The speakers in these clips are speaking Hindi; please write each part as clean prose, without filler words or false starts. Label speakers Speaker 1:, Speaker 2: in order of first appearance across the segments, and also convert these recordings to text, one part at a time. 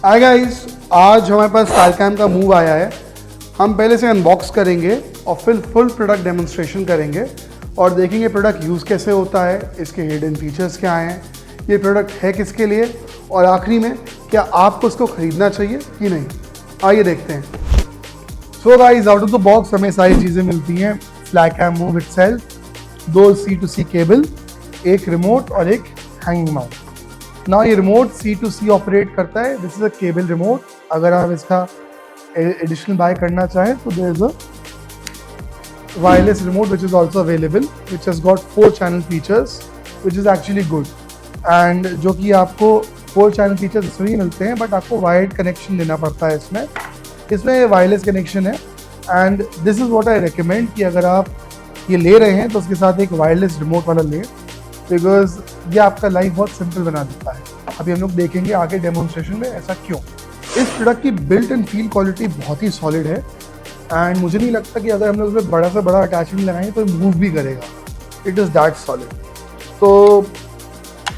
Speaker 1: हाय गाइस, आज हमारे पास स्टाइलकैम का मूव आया है। हम पहले से अनबॉक्स करेंगे और फिर फुल प्रोडक्ट डेमोन्स्ट्रेशन करेंगे और देखेंगे प्रोडक्ट यूज़ कैसे होता है, इसके हिडन फीचर्स क्या हैं, ये प्रोडक्ट है किसके लिए और आखिरी में क्या आपको इसको ख़रीदना चाहिए कि नहीं। आइए देखते हैं। So guys, out of the box हमें सारी चीज़ें मिलती हैं। स्टाइलकैम मूव इटसेल्फ, 2 C2C केबल, एक रिमोट और एक हैंगिंग माउंट। ना ये रिमोट C2C ऑपरेट करता है। This is a cable remote. अगर आप इसका एडिशनल बाय करना चाहें तो there is a wireless remote which is also available, which has got 4 channel features which is actually good. And जो कि आपको 4 चैनल फीचर्स इसमें ही मिलते हैं, बट आपको वायर्ड कनेक्शन लेना पड़ता है इसमें वायरलेस कनेक्शन है। And this is what I recommend कि अगर आप ये ले रहे हैं तो उसके साथ एक वायरलेस रिमोट वाला लें, बिकॉज ये आपका लाइफ बहुत सिंपल बना देता है। अभी हम लोग देखेंगे आगे डेमोन्स्ट्रेशन में ऐसा क्यों। इस प्रोडक्ट की बिल्ट एंड फील क्वालिटी बहुत ही सॉलिड है एंड मुझे नहीं लगता कि अगर हम लोग इसमें बड़ा से बड़ा अटैचमेंट लगाएंगे तो मूव भी करेगा। It is that solid. तो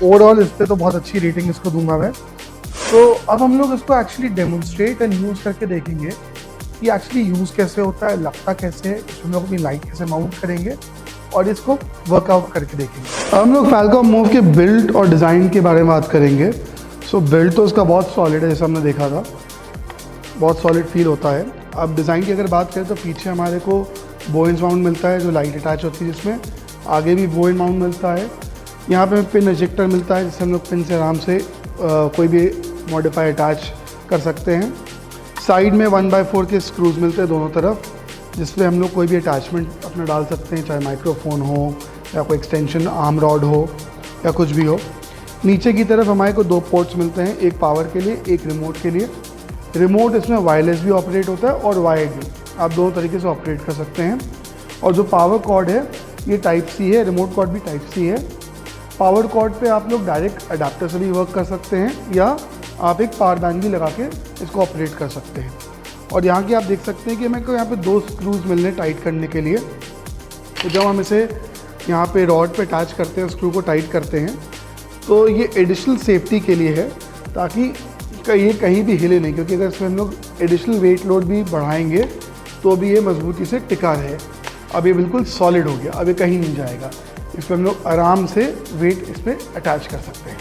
Speaker 1: ओवरऑल इस पर तो बहुत अच्छी रेटिंग इसको दूंगा मैं। तो अब हम लोग इसको एक्चुअली डेमोन्स्ट्रेट एंड यूज़ करके देखेंगे कि एक्चुअली यूज़ कैसे होता है, लगता कैसे है, इसमें हम लोग अपनी लाइट कैसे माउंट करेंगे और इसको वर्कआउट करके देखेंगे। हम लोग फैलकॉम मूव के बिल्ड और डिज़ाइन के बारे में बात करेंगे। सो बिल्ड तो इसका बहुत सॉलिड है, जैसा हमने देखा था, बहुत सॉलिड फील होता है। अब डिज़ाइन की अगर बात करें तो पीछे हमारे को बोइंस माउंट मिलता है जो लाइट अटैच होती है, जिसमें आगे भी बोइंस माउंट मिलता है। यहाँ पे पिन इजेक्टर मिलता है जिससे हम लोग पिन से आराम से कोई भी मॉडिफाई अटैच कर सकते हैं। साइड में 1/4 के स्क्रूज मिलते हैं दोनों तरफ, जिसमें हम लोग कोई भी अटैचमेंट अपना डाल सकते हैं, चाहे माइक्रोफोन हो या कोई एक्सटेंशन आर्म रॉड हो या कुछ भी हो। नीचे की तरफ हमारे को 2 पोर्ट्स मिलते हैं, एक पावर के लिए, एक रिमोट के लिए। रिमोट इसमें वायरलेस भी ऑपरेट होता है और वायर्ड भी, आप दोनों तरीके से ऑपरेट कर सकते हैं। और जो पावर कॉर्ड है ये टाइप सी है, रिमोट कॉर्ड भी टाइप सी है। पावर कॉर्ड पे आप लोग डायरेक्ट अडाप्टर से भी वर्क कर सकते हैं या आप एक पावर बैंक भी लगा के इसको ऑपरेट कर सकते हैं। और यहाँ की आप देख सकते हैं कि मेरे को यहाँ पे 2 स्क्रूज मिल रहे हैं टाइट करने के लिए। तो जब हम इसे यहाँ पे रॉड पे अटैच करते हैं, स्क्रू को टाइट करते हैं, तो ये एडिशनल सेफ्टी के लिए है ताकि ये कहीं भी हिले नहीं, क्योंकि अगर इसमें हम लोग एडिशनल वेट लोड भी बढ़ाएंगे तो भी ये मजबूती से टिका रहे। अब ये बिल्कुल सॉलिड हो गया, अब ये कहीं नहीं जाएगा। इसमें हम लोग आराम से वेट इसमें अटैच कर सकते हैं।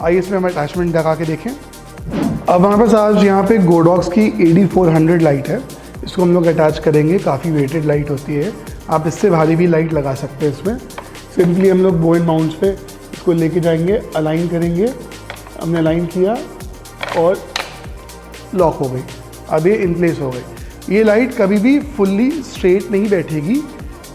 Speaker 1: आइए इसमें हम अटैचमेंट लगा के देखें। अब हमारे पास आज यहाँ पे गोडॉक्स की AD400 लाइट है, इसको हम लोग अटैच करेंगे। काफ़ी वेटेड लाइट होती है, आप इससे भारी भी लाइट लगा सकते हैं इसमें। सिंपली हम लोग बोइंग माउंट्स पे इसको लेके जाएंगे, अलाइन करेंगे। हमने अलाइन किया और लॉक हो गई, अब ये इन प्लेस हो गई। ये लाइट कभी भी फुल्ली स्ट्रेट नहीं बैठेगी,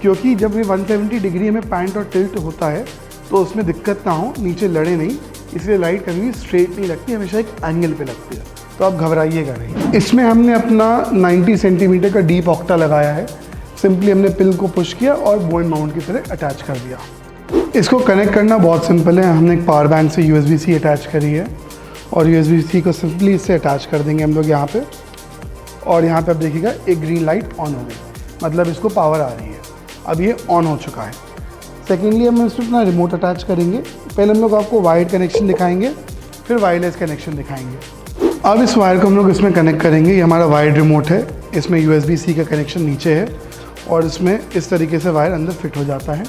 Speaker 1: क्योंकि जब ये 170 डिग्री में पैंट और टिल्ट होता है तो उसमें दिक्कत ना हो, नीचे लड़े नहीं, इसलिए लाइट कभी भी स्ट्रेट नहीं लगती, हमेशा एक एंगल पे लगती है। तो आप घबराइएगा नहीं। इसमें हमने अपना 90 सेंटीमीटर का डीप ऑक्टा लगाया है। सिंपली हमने पिन को पुश किया और बोइंग माउंट की तरह अटैच कर दिया। इसको कनेक्ट करना बहुत सिंपल है। हमने एक पावर बैंक से USB-C अटैच करी है और USB-C को सिंपली इससे अटैच कर देंगे हम लोग यहाँ पे। और यहाँ पे आप देखिएगा एक ग्रीन लाइट ऑन हो गई, मतलब इसको पावर आ रही है। अब ये ऑन हो चुका है। सेकेंडली हम इसमें अपना रिमोट अटैच करेंगे। पहले हम लोग आपको वायर्ड कनेक्शन दिखाएंगे, फिर वायरलेस कनेक्शन दिखाएंगे। अब इस वायर को हम लोग इसमें कनेक्ट करेंगे। ये हमारा वायर्ड रिमोट है, इसमें USB-C का कनेक्शन नीचे है और इसमें इस तरीके से वायर अंदर फिट हो जाता है।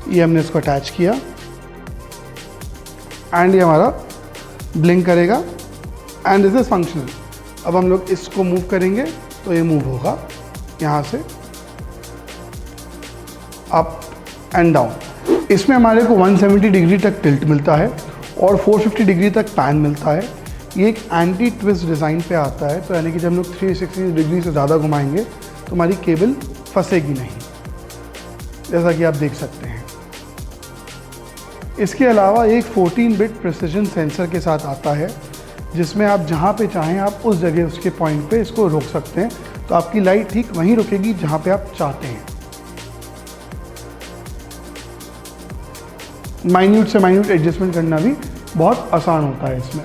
Speaker 1: ये हमने इसको अटैच किया एंड ये हमारा ब्लिंक करेगा एंड दिस इज फंक्शनल। अब हम लोग इसको मूव करेंगे तो ये मूव होगा यहाँ से अप एंड डाउन। इसमें हमारे को 170 डिग्री तक टिल्ट मिलता है और 450 डिग्री तक पैन मिलता है। ये एक एंटी ट्विस्ट डिज़ाइन पे आता है, तो यानी कि जब हम लोग 360 डिग्री से ज़्यादा घुमाएंगे तो हमारी केबल फंसेगी नहीं, जैसा कि आप देख सकते हैं। इसके अलावा एक 14 बिट प्रिसिजन सेंसर के साथ आता है, जिसमें आप जहाँ पे चाहें आप उस जगह उसके पॉइंट पे इसको रोक सकते हैं, तो आपकी लाइट ठीक वहीं रुकेगी जहाँ पे आप चाहते हैं। माइन्यूट से माइन्यूट एडजस्टमेंट करना भी बहुत आसान होता है इसमें।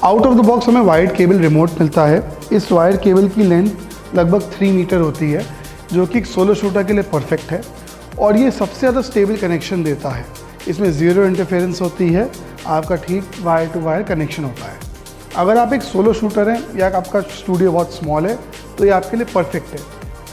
Speaker 1: आउट ऑफ द बॉक्स हमें वायर्ड केबल रिमोट मिलता है। इस वायर्ड केबल की लेंथ लगभग 3 मीटर होती है, जो कि एक सोलो शूटर के लिए परफेक्ट है और ये सबसे ज़्यादा स्टेबल कनेक्शन देता है। इसमें ज़ीरो इंटरफेरेंस होती है, आपका ठीक वायर टू वायर कनेक्शन होता है। अगर आप एक सोलो शूटर हैं या आपका स्टूडियो बहुत स्मॉल है तो ये आपके लिए परफेक्ट है।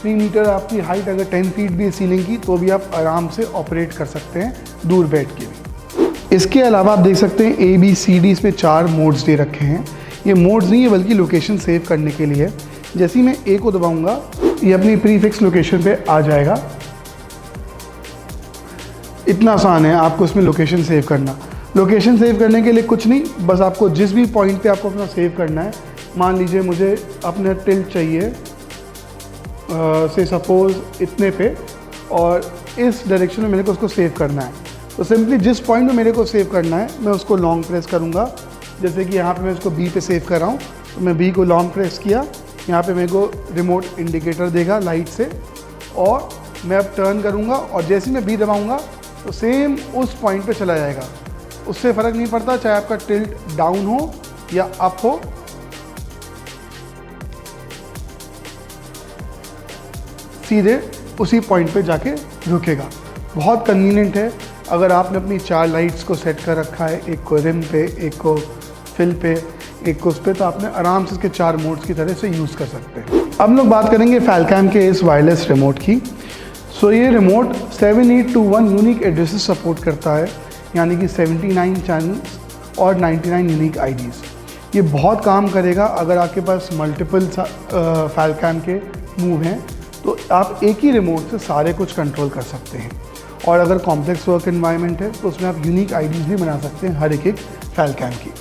Speaker 1: 3 मीटर आपकी हाइट अगर 10 फीट भी है सीलिंग की तो भी आप आराम से ऑपरेट कर सकते हैं दूर बैठ के भी। इसके अलावा आप देख सकते हैं ABCD इसमें 4 मोड्स दे रखे हैं। ये मोड्स नहीं है बल्कि लोकेशन सेव करने के लिए है। जैसे ही मैं A को दबाऊंगा ये अपनी प्रीफिक्स लोकेशन पे आ जाएगा। इतना आसान है आपको इसमें लोकेशन सेव करना। लोकेशन सेव करने के लिए कुछ नहीं, बस आपको जिस भी पॉइंट पे आपको अपना सेव करना है, मान लीजिए मुझे अपना टिल्ट चाहिए से सपोज इतने पे और इस डायरेक्शन में मेरे को उसको सेव करना है, तो सिंपली जिस पॉइंट में मेरे को सेव करना है मैं उसको लॉन्ग प्रेस करूँगा। जैसे कि यहाँ पे मैं उसको B पे सेव कर रहा हूँ तो मैं B को लॉन्ग प्रेस किया, यहाँ पे मेरे को रिमोट इंडिकेटर देगा लाइट से और मैं अब टर्न करूँगा और जैसे ही मैं B दबाऊँगा तो सेम उस पॉइंट पे चला जाएगा। उससे फ़र्क नहीं पड़ता चाहे आपका टिल्ट डाउन हो या अप हो, सीधे उसी पॉइंट पे जाके रुकेगा। बहुत कन्वीनियंट है। अगर आपने अपनी 4 लाइट्स को सेट कर रखा है, एक को रिम पे, एक को फिल पे, एक को उस पे, तो आपने आराम से इसके 4 मोड्स की तरह से यूज़ कर सकते हैं। अब हम लोग बात करेंगे फैलकैम के इस वायरलेस रिमोट की। सो ये रिमोट 7821 यूनिक एड्रेसेस सपोर्ट करता है, यानी कि 79 चैनल्स और 99 यूनिक आईडीज़। ये बहुत काम करेगा अगर आपके पास मल्टीपल फैलकैम के मूव हैं तो आप एक ही रिमोट से सारे कुछ कंट्रोल कर सकते हैं। और अगर कॉम्प्लेक्स वर्क एनवायरनमेंट है तो उसमें आप यूनिक आईडीज़ भी बना सकते हैं हर एक फैलकैम की।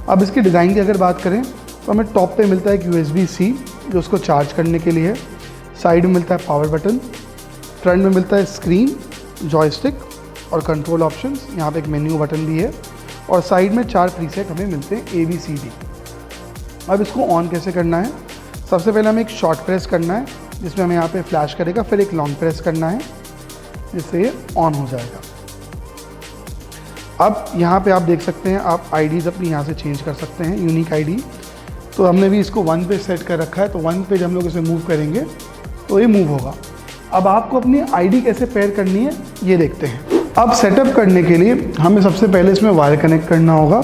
Speaker 1: अब इसकी डिज़ाइन की अगर बात करें तो हमें टॉप पे मिलता है एक USB-C जो उसको चार्ज करने के लिए है। साइड में मिलता है पावर बटन, फ्रंट में मिलता है स्क्रीन, जॉयस्टिक और कंट्रोल ऑप्शंस। यहाँ पे एक मेन्यू बटन भी है और साइड में 4 प्रीसेट हमें मिलते हैं ABCD। अब इसको ऑन कैसे करना है, सबसे पहले हमें एक शॉर्ट प्रेस करना है जिसमें हमें यहाँ पे फ्लैश करेगा, फिर एक लॉन्ग प्रेस करना है जिससे ये ऑन हो जाएगा। अब यहाँ पे आप देख सकते हैं आप आईडीज़ अपनी यहाँ से चेंज कर सकते हैं, यूनिक आईडी। तो हमने भी इसको 1 पे सेट कर रखा है, तो 1 पे जब हम लोग इसे मूव करेंगे तो ये मूव होगा। अब आपको अपनी आईडी कैसे पेयर करनी है ये देखते हैं। अब सेटअप करने के लिए हमें सबसे पहले इसमें वायर कनेक्ट करना होगा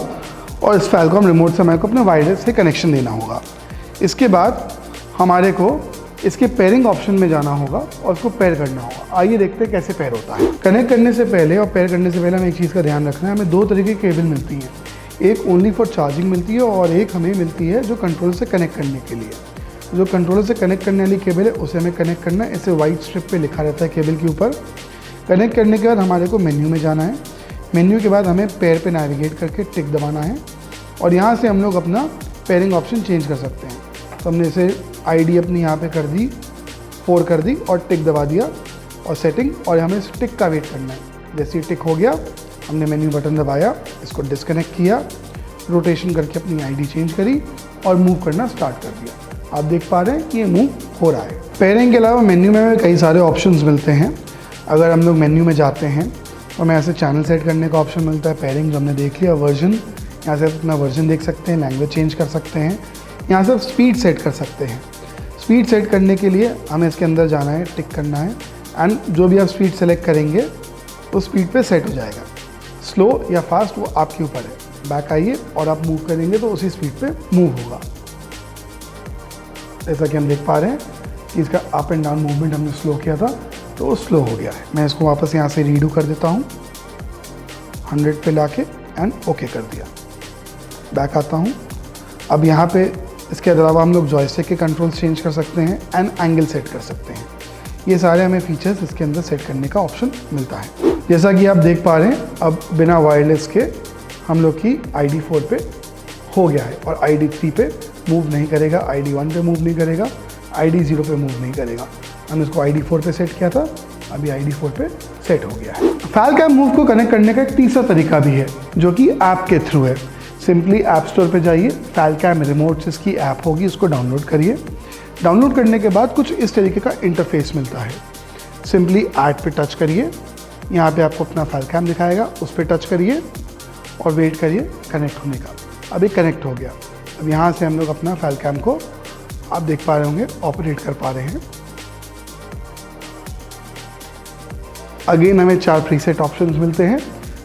Speaker 1: और इस फैलकॉम रिमोट से हमारे को अपने वायरलेस से कनेक्शन देना होगा। इसके बाद हमारे को इसके पेयरिंग ऑप्शन में जाना होगा और उसको पेयर करना होगा। आइए देखते हैं कैसे पेयर होता है। कनेक्ट करने से पहले और पेयर करने से पहले हमें एक चीज़ का ध्यान रखना है, हमें 2 तरीके की केबल मिलती हैं। एक ओनली फॉर चार्जिंग मिलती है और एक हमें मिलती है जो कंट्रोलर से कनेक्ट करने के लिए। जो कंट्रोलर से कनेक्ट करने वाली केबल है उसे हमें कनेक्ट करना है। इसे वाइट स्ट्रिप पे लिखा रहता है केबल के ऊपर। कनेक्ट करने के बाद हमारे को मेन्यू में जाना है। मेन्यू के बाद हमें पेयर पे नेविगेट करके टिक दबाना है और यहाँ से हम लोग अपना पेयरिंग ऑप्शन चेंज कर सकते हैं। तो हमने इसे आईडी अपनी यहाँ पे कर दी, 4 कर दी और टिक दबा दिया और सेटिंग, और हमें इस टिक का वेट करना है। जैसे ही टिक हो गया हमने मेन्यू बटन दबाया, इसको डिस्कनेक्ट किया, रोटेशन करके अपनी आईडी चेंज करी और मूव करना स्टार्ट कर दिया। आप देख पा रहे हैं कि ये मूव हो रहा है। पेयरिंग के अलावा मेन्यू में हमें कई सारे ऑप्शंस मिलते हैं। अगर हम लोग मेन्यू में जाते हैं तो हमें ऐसे चैनल सेट करने का ऑप्शन मिलता है। पेयरिंग जो हमने देख लिया, वर्जन, यहाँ से अपना वर्जन देख सकते हैं, लैंग्वेज चेंज कर सकते हैं, यहाँ से स्पीड सेट कर सकते हैं। स्पीड सेट करने के लिए हमें इसके अंदर जाना है, टिक करना है एंड जो भी आप स्पीड सेलेक्ट करेंगे उस स्पीड पे सेट हो जाएगा। स्लो या फास्ट वो आपके ऊपर है। बैक आइए और आप मूव करेंगे तो उसी स्पीड पे मूव होगा। जैसा कि हम देख पा रहे हैं कि इसका अप एंड डाउन मूवमेंट हमने स्लो किया था तो वो स्लो हो गया है। मैं इसको वापस यहाँ से रीडू कर देता हूँ, 100 पे लाके एंड ओके कर दिया। बैक आता हूँ। अब यहाँ पे इसके अलावा हम लोग जॉयस्टिक के कंट्रोल्स चेंज कर सकते हैं एंड एंगल सेट कर सकते हैं। ये सारे हमें फीचर्स इसके अंदर सेट करने का ऑप्शन मिलता है। जैसा कि आप देख पा रहे हैं अब बिना वायरलेस के हम लोग की ID 4 पे हो गया है और ID 3 पे मूव नहीं करेगा, ID 1 पे मूव नहीं करेगा, ID 0 पे मूव नहीं करेगा। हमने इसको ID 4 पे सेट किया था, अभी ID 4 पे सेट हो गया है। फैलकैम मूव को कनेक्ट करने का एक तीसरा तरीका भी है जो कि ऐप के थ्रू है। सिंपली ऐप स्टोर पे जाइए, फैलकैम रिमोट इसकी ऐप होगी, उसको डाउनलोड करिए। डाउनलोड करने के बाद कुछ इस तरीके का इंटरफेस मिलता है। सिंपली ऐड पे टच करिए, यहाँ पे आपको अपना फैलकैम दिखाएगा, उस पर टच करिए और वेट करिए कनेक्ट होने का। अभी कनेक्ट हो गया। अब यहाँ से हम लोग अपना फैलकैम को आप देख पा रहे होंगे ऑपरेट कर पा रहे हैं। अगेन हमें 4 प्रीसेट ऑप्शंस मिलते हैं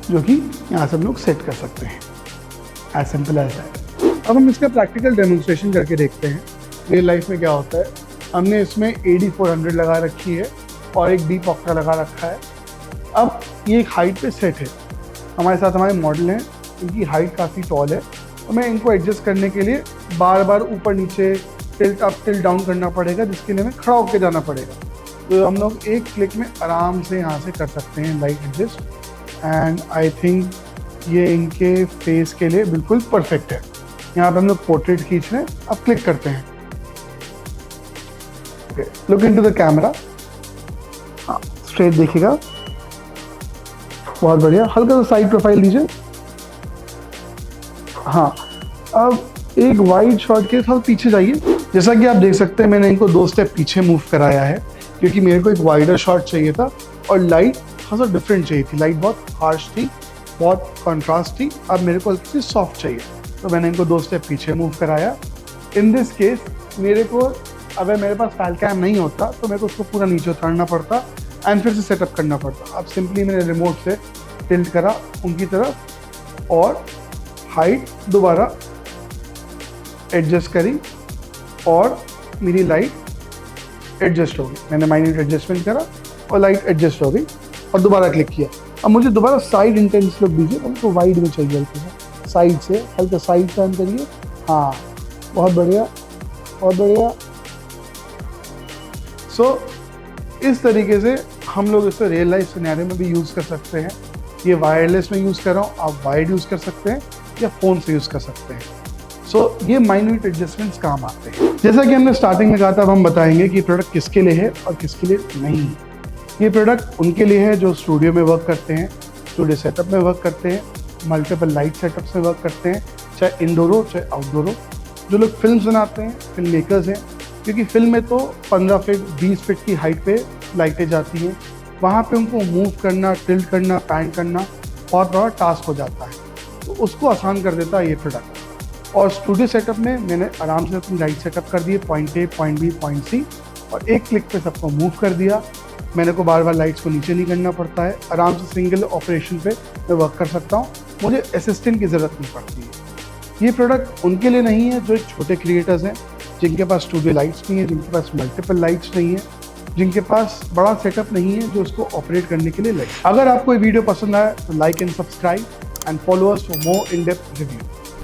Speaker 1: जो कि यहाँ से हम लोग सेट कर सकते हैं। As simple as that. अब हम इसका प्रैक्टिकल डेमोन्स्ट्रेशन करके देखते हैं रियल लाइफ में क्या होता है। हमने इसमें AD400 लगा रखी है और एक डीप ऑक्टा लगा रखा है। अब ये एक हाइट पे सेट है, हमारे साथ हमारे मॉडल हैं, इनकी हाइट काफ़ी टॉल है, तो मैं इनको एडजस्ट करने के लिए बार बार ऊपर नीचे टिल्ट अप टिल्ट डाउन करना पड़ेगा, जिसके लिए हमें खड़ा होकर जाना पड़ेगा। तो हम लोग एक क्लिक में आराम से यहाँ से कर सकते हैं light adjust. And I think ये इनके फेस के लिए बिल्कुल परफेक्ट है। यहाँ पे हम लोग पोर्ट्रेट खींच रहे हैं, अब क्लिक करते हैं। लुक इनटू द कैमरा, हाँ स्ट्रेट देखिएगा, बहुत बढ़िया। हल्का सा साइड प्रोफाइल दीजिए। हाँ, अब एक वाइड शॉट के थोड़ा पीछे जाइए। जैसा कि आप देख सकते हैं मैंने इनको 2 स्टेप पीछे मूव कराया है, क्योंकि मेरे को एक वाइडर शॉट चाहिए था और लाइट थोड़ा सा डिफरेंट चाहिए थी। लाइट बहुत हार्श थी, बहुत कॉन्ट्रास्ट थी, अब मेरे को हल्की सी सॉफ्ट चाहिए, तो मैंने इनको 2 स्टेप पीछे मूव कराया। इन दिस केस मेरे को, अगर मेरे पास फैल कैम नहीं होता तो मेरे को उसको पूरा नीचे उतारना पड़ता एंड फिर से सेटअप करना पड़ता। अब सिंपली मैंने रिमोट से टिल्ट करा उनकी तरफ और हाइट दोबारा एडजस्ट करी और मेरी लाइट एडजस्ट हो गई। मैंने माइन्यूट एडजस्टमेंट करा और लाइट एडजस्ट हो गई और दोबारा क्लिक किया। अब मुझे दोबारा साइड इंटेंस लुक दीजिए, हमको वाइड में चाहिए, हल्का साइड से, हल्का साइड टर्न करिए। हाँ, बहुत बढ़िया, बहुत बढ़िया। सो इस तरीके से हम लोग इसे रियल लाइफ सिनेरियो में भी यूज़ कर सकते हैं। ये वायरलेस में यूज़ कर रहा हूँ, आप वायर्ड यूज़ कर सकते हैं या फ़ोन से यूज़ कर सकते हैं। सो ये माइन्यूट एडजस्टमेंट्स काम आते हैं। जैसा कि हमने स्टार्टिंग में कहा था, अब हम बताएंगे कि प्रोडक्ट किसके लिए है और किसके लिए नहीं है। ये प्रोडक्ट उनके लिए है जो स्टूडियो में वर्क करते हैं, स्टूडियो सेटअप में वर्क करते हैं, मल्टीपल लाइट सेटअप्स में वर्क करते हैं, चाहे इंडोर हो चाहे आउटडोर हो, जो लोग फिल्म बनाते हैं, फिल्म मेकर्स हैं, क्योंकि फिल्म में तो 15 फीट 20 फीट की हाइट पे लाइटें जाती हैं, वहाँ पे उनको मूव करना, टिल्ट करना, पैन करना बहुत बड़ा टास्क हो जाता है, तो उसको आसान कर देता है ये प्रोडक्ट। और स्टूडियो सेटअप में मैंने आराम से अपनी लाइट सेटअप कर दिए, point A, point B, point C, और एक क्लिक पे सबको मूव कर दिया। मैंने को बार बार लाइट्स को नीचे नहीं करना पड़ता है, आराम से सिंगल ऑपरेशन पे मैं वर्क कर सकता हूँ, मुझे असिस्टेंट की ज़रूरत नहीं पड़ती है। ये प्रोडक्ट उनके लिए नहीं है जो एक छोटे क्रिएटर्स हैं, जिनके पास स्टूडियो लाइट्स नहीं है, जिनके पास मल्टीपल लाइट्स नहीं है, जिनके पास बड़ा सेटअप नहीं है जो उसको ऑपरेट करने के लिए लगे। अगर आपको ये वीडियो पसंद आया तो like and subscribe and follow us for more in depth review.